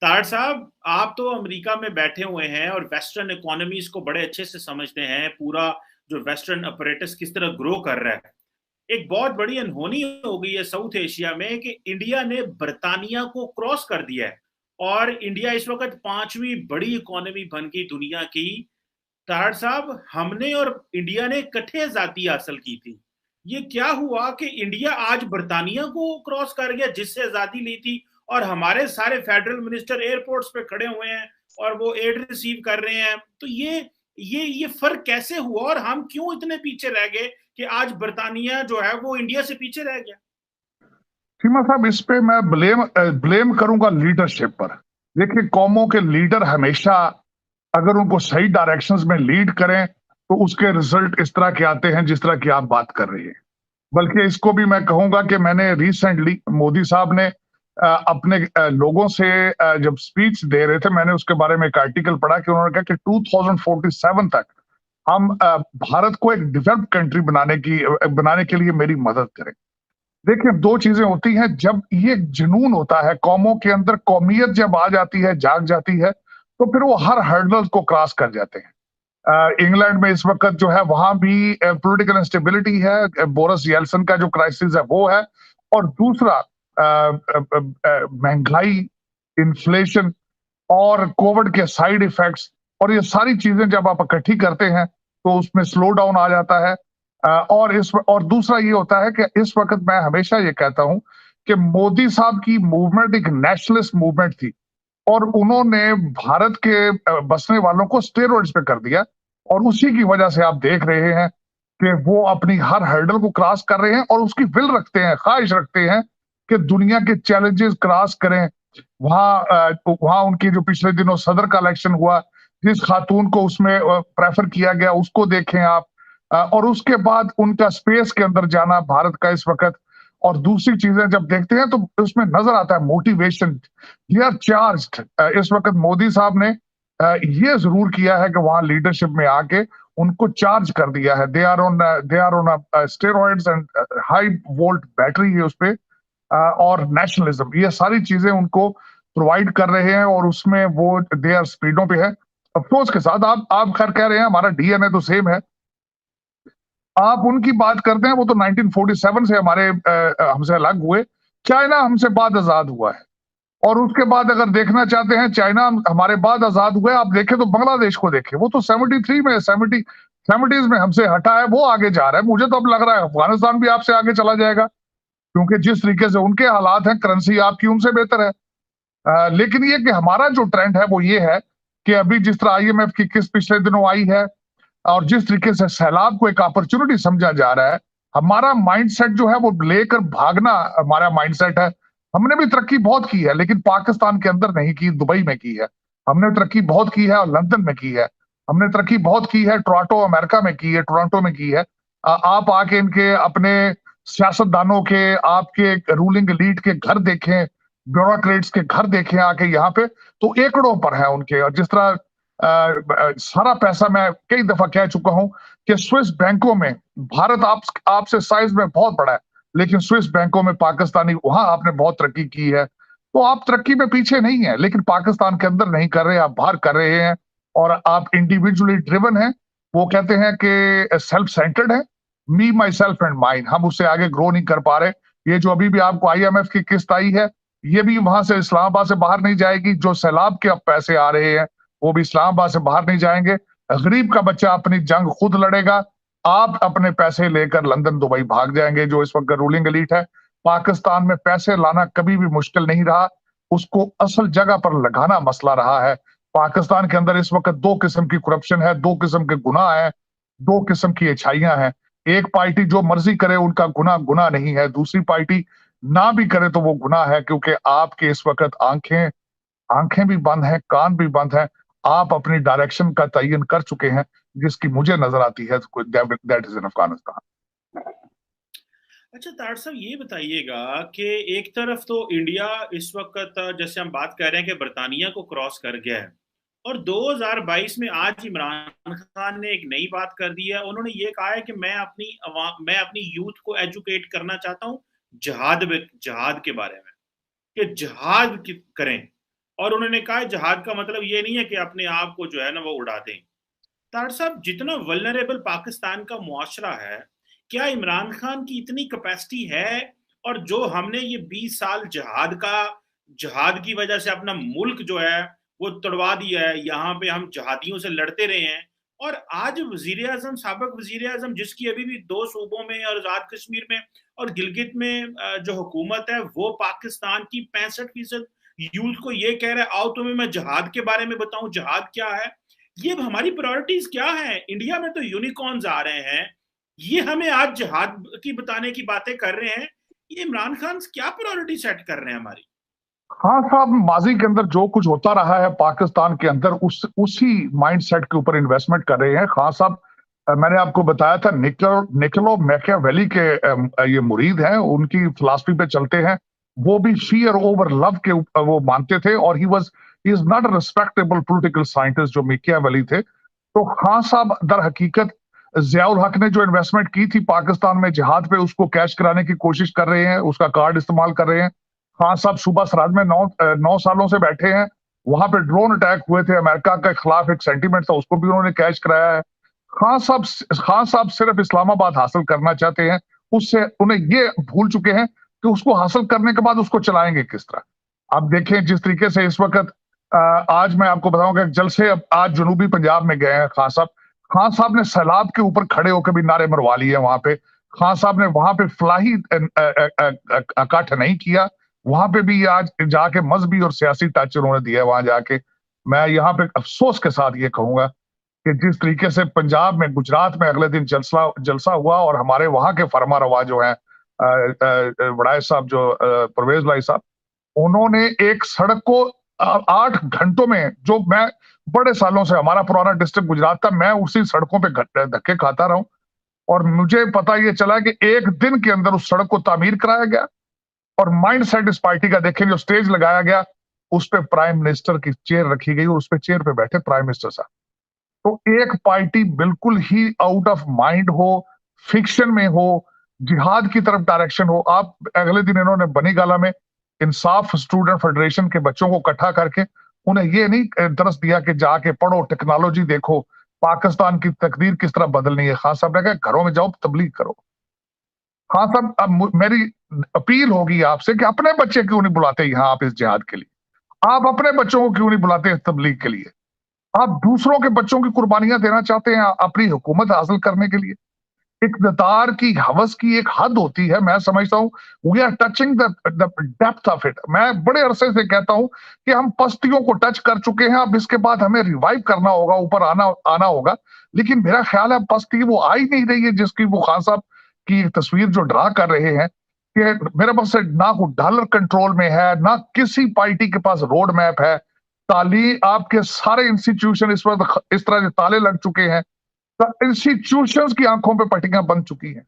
तार साहब, आप तो अमेरिका में बैठे हुए हैं और वेस्टर्न इकोनॉमीज को बड़े अच्छे से समझते हैं। पूरा जो वेस्टर्न अपरेटस किस तरह ग्रो कर रहा है। एक बहुत बड़ी अनहोनी हो गई है साउथ एशिया में कि इंडिया ने बर्तानिया को क्रॉस कर दिया है और इंडिया इस वक्त पांचवी बड़ी इकोनॉमी बन गई दुनिया की। तार साहब, हमने और इंडिया ने इकट्ठे आजादी हासिल की थी। ये क्या हुआ कि इंडिया आज बर्तानिया को क्रॉस कर गया जिससे आजादी ली थी, और हमारे सारे फेडरल मिनिस्टर एयरपोर्ट्स पे खड़े हुए हैं और वो एड रिसीव कर रहे हैं। तो ये फर्क कैसे हुआ और हम क्यों इतने पीछे रह गए कि आज बर्तानिया जो है वो इंडिया से पीछे रह गया। सीमा साहब, इस पे मैं ब्लेम करूंगा लीडरशिप पर। देखिए, कौमों के लीडर हमेशा अगर उनको सही डायरेक्शंस में लीड करें तो उसके रिजल्ट इस तरह के आते हैं जिस तरह की आप बात कर रही हैं। बल्कि इसको भी मैं कहूंगा कि मैंने रिसेंटली मोदी साहब ने अपने लोगों से जब स्पीच दे रहे थे, मैंने उसके बारे में एक आर्टिकल पढ़ा कि उन्होंने कहा कि 2047 तक हम भारत को एक डेवलप्ड कंट्री बनाने के लिए मेरी मदद करें। देखिए, दो चीजें होती हैं। जब ये जुनून होता है कौमों के अंदर, कौमियत जब आ जाती है, जाग जाती है, तो फिर वो हर हर्डल को क्रॉस कर जाते हैं। इंग्लैंड में इस वक्त जो है वहां भी पॉलिटिकल इंस्टेबिलिटी है, बोरिस येल्सन का जो क्राइसिस है वो है। और दूसरा महंगाई, इन्फ्लेशन और कोविड के साइड इफेक्ट्स, और ये सारी चीजें जब आप इकट्ठी करते हैं तो उसमें स्लो डाउन आ जाता है। और दूसरा ये होता है कि इस वक्त मैं हमेशा ये कहता हूं कि मोदी साहब की मूवमेंट एक नेशनलिस्ट मूवमेंट थी, और उन्होंने भारत के बसने वालों को स्टेरॉइड्स पे कर दिया। और उसी की वजह से आप देख रहे हैं कि वो अपनी हर हर्डल को क्रॉस कर रहे हैं और उसकी विल रखते हैं, ख्वाहिश रखते हैं कि दुनिया के चैलेंजेस क्रॉस करें। वहां उनकी जो पिछले दिनों सदर का इलेक्शन हुआ, जिस खातून को उसमें प्रेफर किया गया उसको देखें आप। और उसके बाद उनका स्पेस के अंदर जाना भारत का इस वक्त, और दूसरी चीजें जब देखते हैं तो उसमें नजर आता है मोटिवेशन। They are charged. इस वक्त मोदी साहब ने ये जरूर किया है कि वहां लीडरशिप में आके उनको चार्ज कर दिया है। They are on steroids and high volt battery है उस पे। और नेशनलिज्म, ये सारी चीजें उनको प्रोवाइड कर रहे हैं, और उसमें वो दे आर स्पीडों पे है। अफसोस के साथ आप खैर कह रहे हैं हमारा डीएनए तो सेम है। आप उनकी बात करते हैं, वो तो 1947 से हमसे अलग हुए। चाइना हमसे बाद आजाद हुआ है। और उसके बाद अगर देखना चाहते हैं चाइना हमारे बाद आजाद हुए, आप देखें तो बांग्लादेश को देखें, वो तो 73 में 70s में हमसे हटा है, वो आगे जा रहा है। मुझे तो अब लग रहा है अफगानिस्तान भी आपसे आगे चला जाएगा, क्योंकि जिस तरीके से उनके हालात हैं, करेंसी आपकी उनसे बेहतर है। लेकिन ये कि हमारा जो ट्रेंड है वो ये है कि अभी जिस तरह आईएमएफ की किस्त पिछले दिनों आई है, और जिस तरीके से सैलाब को एक अपॉर्चुनिटी समझा जा रहा है, हमारा माइंडसेट जो है वो लेकर भागना हमारा माइंडसेट है। हमने भी तरक्की बहुत की है, लेकिन पाकिस्तान के अंदर नहीं की, दुबई में की है। हमने तरक्की बहुत की है और लंदन में की है। हमने तरक्की बहुत की है, टोरंटो अमेरिका में की है, टोरंटो में की है। आप आके इनके अपने सियासतदानों के, आपके रूलिंग एलीट के घर देखें, ब्यूरोक्रेट्स के घर देखें आके यहाँ पे, तो एकड़ों पर है उनके। और जिस तरह सारा पैसा, मैं कई दफा कह चुका हूं कि स्विस बैंकों में भारत आपसे साइज में बहुत बड़ा है, लेकिन स्विस बैंकों में पाकिस्तानी, वहां आपने बहुत तरक्की की है। तो आप तरक्की में पीछे नहीं है, लेकिन पाकिस्तान के अंदर नहीं कर रहे, आप बाहर कर रहे हैं। और आप इंडिविजुअली ड्रिवन है। वो कहते हैं कि सेल्फ सेंटर्ड है, मी माई सेल्फ एंड माइन। हम उससे आगे ग्रो नहीं कर पा रहे। ये जो अभी भी आपको आईएमएफ की किस्त आई है, ये भी वहां से इस्लामाबाद से बाहर नहीं जाएगी। जो सैलाब के अब पैसे आ रहे हैं, वो भी इस्लामाबाद से बाहर नहीं जाएंगे। गरीब का बच्चा अपनी जंग खुद लड़ेगा। आप अपने पैसे लेकर लंदन दुबई भाग जाएंगे, जो इस वक्त रूलिंग एलीट है। पाकिस्तान में पैसे लाना कभी भी मुश्किल नहीं रहा, उसको असल जगह पर लगाना मसला रहा है। पाकिस्तान के अंदर इस वक्त दो किस्म की करप्शन है, दो किस्म के गुनाह है, दो किस्म की अच्छाइयां हैं। एक पार्टी जो मर्जी करे उनका गुनाह गुनाह नहीं है, दूसरी पार्टी ना भी करे तो वो गुनाह है। क्योंकि आपके इस वक्त आंखें आंखें भी बंद हैं, कान भी बंद हैं। आप अपनी डायरेक्शन का तयन कर चुके हैं, जिसकी मुझे नजर आती है दैट इज इन अफगानिस्तान। अच्छा तार साहब, ये बताइएगा कि एक तरफ तो इंडिया इस वक्त जैसे हम बात कर रहे हैं कि बर्तानिया को क्रॉस कर गया है, और 2022 में आज इमरान खान ने एक नई बात कर दी है। उन्होंने ये कहा है कि मैं अपनी यूथ को एजुकेट करना चाहता हूँ जहाद जहाद के बारे में, कि जहाद करें। और उन्होंने कहा जिहाद का मतलब ये नहीं है कि अपने आप को जो है ना वो उड़ा दें। तार साहब, जितना वल्नरेबल पाकिस्तान का मुआशरा है, क्या इमरान खान की इतनी कैपेसिटी है? और जो हमने ये 20 साल जहाद की वजह से अपना मुल्क जो है वो तोड़वा दिया है, यहाँ पे हम जहादियों से लड़ते रहे हैं, और आज वजीर आजम, साबिक वजीर आजम, जिसकी अभी भी 2 सूबों में और आजाद कश्मीर में और गिलगित में जो हुकूमत है, वो पाकिस्तान की 65% यूथ को ये कह रहा है आओ तुम्हें मैं जहाद के बारे में बताऊं, जहाद क्या है। ये हमारी प्रायोरिटीज क्या है? इंडिया में तो यूनिकॉर्न्स आ रहे हैं, ये हमें आज जहाद की बताने की बातें कर रहे हैं। ये इमरान खान क्या प्रायोरिटी सेट कर रहे हैं हमारी? हाँ साहब, माजी के अंदर जो कुछ होता रहा है पाकिस्तान के अंदर उसी माइंडसेट के ऊपर इन्वेस्टमेंट कर रहे हैं खान साहब। मैंने आपको बताया था निकोलो मैकियावेली के ये मुरीद हैं, उनकी फिलॉसफी पे चलते हैं। वो भी फियर ओवर लव के वो मानते थे, और he is not a respectable political scientist जो मैकियावेली थे। तो खान साहब दर हकीकत जियाउल हक ने जो इन्वेस्टमेंट की थी पाकिस्तान में जिहाद पे, उसको कैश कराने की कोशिश कर रहे हैं, उसका कार्ड इस्तेमाल कर रहे हैं। खान साहब सूबा सराज में 9 सालों से बैठे हैं। वहां पे ड्रोन अटैक हुए थे, अमेरिका के खिलाफ एक सेंटीमेंट था, उसको भी उन्होंने कैश कराया है। खान साहब सिर्फ इस्लामाबाद हासिल करना चाहते हैं, उससे उन्हें ये भूल चुके हैं कि उसको हासिल करने के बाद उसको चलाएंगे किस तरह। अब देखें जिस तरीके से इस वक्त आज मैं आपको बताऊंगा जलसे आज जनूबी पंजाब में गए हैं खान साहब ने सैलाब के ऊपर खड़े होकर भी नारे मरवा लिए वहां पे। खान साहब ने वहां पे फलाही इकट्ठ नहीं किया, वहां पे भी आज जाके मजहबी और सियासी टच उन्होंने दिया है वहां जाके। मैं यहाँ पे अफसोस के साथ ये कहूंगा कि जिस तरीके से पंजाब में, गुजरात में अगले दिन जलसा हुआ, और हमारे वहां के फरमा रवा जो है वड़ाई साहब, जो परवेज लाई साहब, उन्होंने एक सड़क को 8 घंटों में, जो मैं बड़े सालों से, हमारा पुराना डिस्ट्रिक्ट गुजरात था, मैं उसी सड़कों पे धक्के खाता रहा हूं, और मुझे पता ये चला कि एक दिन के अंदर उस सड़क को तामीर कराया गया। और माइंड सेट इस पार्टी का देखें, जो स्टेज लगाया गया उस पे प्राइम मिनिस्टर की चेयर रखी गई, और उस पे चेयर पे बैठे प्राइम मिनिस्टर साहब। तो एक पार्टी बिल्कुल ही आउट ऑफ माइंड हो, फिक्शन में हो, जिहाद की तरफ डायरेक्शन हो। आप अगले दिन इन्होंने बनीगाला में इंसाफ स्टूडेंट फेडरेशन के बच्चों को इकट्ठा करके उन्हें ये नहीं दरस दिया कि जाके पढ़ो, टेक्नोलॉजी देखो, पाकिस्तान की तकदीर किस तरह बदलनी है। खान साहब ने कहा घरों में जाओ, तबलीग करो। हाँ साहब, अब मेरी अपील होगी आपसे कि अपने बच्चे क्यों नहीं बुलाते यहाँ आप इस जिहाद के लिए? आप अपने बच्चों को क्यों नहीं बुलाते इस तबलीग के लिए? आप दूसरों के बच्चों की कुर्बानियां देना चाहते हैं अपनी हुकूमत हासिल करने के लिए? इक़्तिदार की हवस की एक हद होती है, मैं समझता हूँ we are touching the depth of it. मैं बड़े अरसे से कहता हूं कि हम पस्तियों को टच कर चुके हैं, अब इसके बाद हमें रिवाइव करना होगा, ऊपर आना होगा। लेकिन मेरा ख्याल है पस्ती वो आ ही नहीं रही है जिसकी वो खान साहब की तस्वीर जो ड्रा कर रहे हैं कि मेरे पास से ना कोई डॉलर कंट्रोल में है, ना किसी पार्टी के पास रोड मैप है। ताली आपके सारे इंस्टीट्यूशन इस वक्त इस तरह से ताले लग चुके हैं, इंस्टीट्यूशंस की आंखों पे पट्टियां बन चुकी हैं।